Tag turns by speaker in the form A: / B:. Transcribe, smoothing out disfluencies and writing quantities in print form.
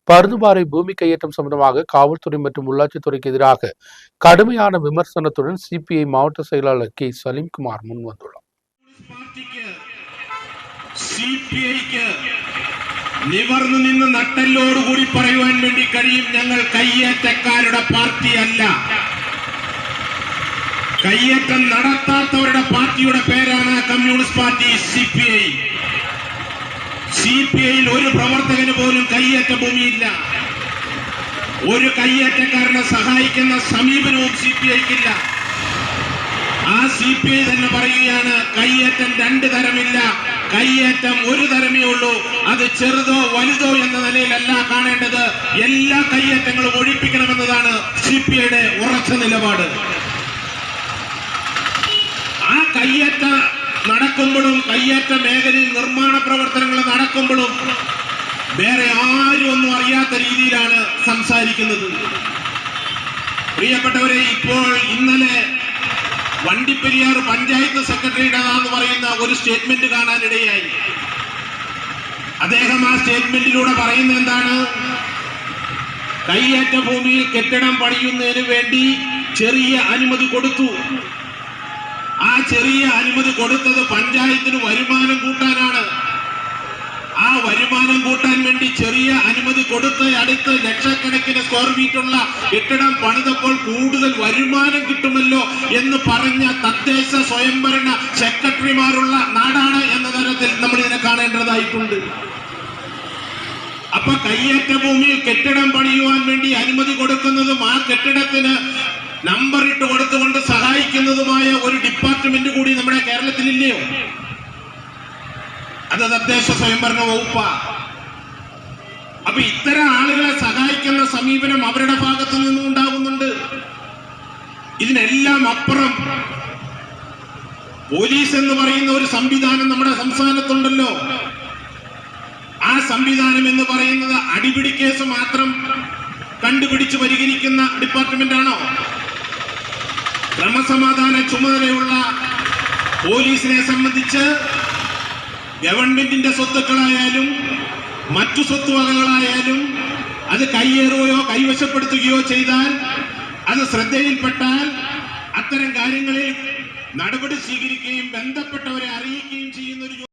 A: பருதுபாறை பூமி கையேற்றம் சம்பந்தமாக காவல்துறை மற்றும் உள்ளாட்சித்துறைக்கு எதிராக கடுமையான விமர்சனத்துடன் சிபிஐ மாவட்ட செயலாளர் கே சலீம்குமார் முன்வந்துள்ளார்.
B: നിവർന്നു നിന്ന് നട്ടല്ലോടുകൂടി പറയുവാൻ വേണ്ടി കഴിയും, ഞങ്ങൾ കയ്യേറ്റക്കാരുടെ പാർട്ടിയല്ല. കയ്യേറ്റം നടത്താത്തവരുടെ പാർട്ടിയുടെ പേരാണ് കമ്മ്യൂണിസ്റ്റ് പാർട്ടി സിപിഐ. സിപിഐയിൽ ഒരു പ്രവർത്തകന് പോലും കയ്യേറ്റ ഭൂമിയില്ല. ഒരു കയ്യേറ്റക്കാരനെ സഹായിക്കുന്ന സമീപനവും സിപിഐക്കില്ല. ആ സിപിഐ തന്നെ പറയുകയാണ്, കയ്യേറ്റം രണ്ട് തരമില്ല, കയ്യേറ്റം ഒരു തരമേ ഉള്ളൂ. അത് ചെറുതോ വലുതോ എന്ന നിലയിലല്ല കാണേണ്ടത്, എല്ലാ കയ്യേറ്റങ്ങളും ഒഴിപ്പിക്കണമെന്നതാണ് സിപിഐയുടെ ഉറച്ച നിലപാട്. ആ കയ്യേറ്റ നടക്കുമ്പോഴും കയ്യേറ്റ മേഖലയിൽ നിർമ്മാണ പ്രവർത്തനങ്ങൾ നടക്കുമ്പോഴും വേറെ ആരും ഒന്നും അറിയാത്ത രീതിയിലാണ് സംസാരിക്കുന്നത്. പ്രിയപ്പെട്ടവരെ, ഇപ്പോൾ ഇന്നലെ വണ്ടിപ്പെരിയാർ പഞ്ചായത്ത് സെക്രട്ടറിയുടേതാന്ന് പറയുന്ന ഒരു സ്റ്റേറ്റ്മെന്റ് കാണാനിടയായി. അദ്ദേഹം ആ സ്റ്റേറ്റ്മെന്റിലൂടെ പറയുന്ന എന്താണ്? കയ്യേറ്റ ഭൂമിയിൽ കെട്ടിടം പണിയുന്നതിന് വേണ്ടി ചെറിയ അനുമതി കൊടുത്തു. ആ ചെറിയ അനുമതി കൊടുത്തത് പഞ്ചായത്തിന് വരുമാനം കൂട്ടാനാണ്. ആ വരുമാനം കൂട്ടാൻ വേണ്ടി ചെറിയ അനുമതി കൊടുത്ത് അടുത്ത് ലക്ഷക്കണക്കിന് സ്ക്വയർ ഫീറ്റുള്ള കെട്ടിടം പണിതപ്പോൾ കൂടുതൽ വരുമാനം കിട്ടുമല്ലോ എന്ന് പറഞ്ഞ തദ്ദേശ സ്വയംഭരണ സെക്രട്ടറിമാരുള്ള നാടാണ് എന്ന തരത്തിൽ നമ്മൾ ഇതിനെ കാണേണ്ടതായിട്ടുണ്ട്. അപ്പൊ കയ്യേറ്റ ഭൂമിയിൽ കെട്ടിടം പണിയുവാൻ വേണ്ടി അനുമതി കൊടുക്കുന്നതും ആ കെട്ടിടത്തിന് നമ്പർ ഇട്ട് കൊടുത്തുകൊണ്ട് സഹായിക്കുന്നതുമായ ഒരു ഡിപ്പാർട്ട്മെന്റ് കൂടി നമ്മുടെ കേരളത്തിലില്ലയോ? അത് തദ്ദേശ സ്വയംഭരണ വകുപ്പാ. അപ്പൊ ഇത്തരം ആളുകളെ സഹായിക്കുന്ന സമീപനം അവരുടെ ഭാഗത്തു നിന്നും ഉണ്ടാകുന്നുണ്ട്. ഇതിനെല്ലാം അപ്പുറം പോലീസ് എന്ന് പറയുന്ന ഒരു സംവിധാനം നമ്മുടെ സംസ്ഥാനത്തുണ്ടല്ലോ. ആ സംവിധാനം എന്ന് പറയുന്നത് അടിപിടി കേസ് മാത്രം കണ്ടുപിടിച്ച് പരിഹരിക്കുന്ന ഡിപ്പാർട്ട്മെന്റ് ആണോ? ക്രമസമാധാന ചുമതലയുള്ള പോലീസിനെ സംബന്ധിച്ച് ഗവൺമെന്റിന്റെ സ്വത്തുക്കളായാലും മറ്റു സ്വത്തുവകകളായാലും അത് കയ്യേറുകയോ കൈവശപ്പെടുത്തുകയോ ചെയ്താൽ, അത് ശ്രദ്ധയിൽപ്പെട്ടാൽ അത്തരം കാര്യങ്ങളിൽ നടപടി സ്വീകരിക്കുകയും ബന്ധപ്പെട്ടവരെ അറിയിക്കുകയും ചെയ്യുന്ന ഒരു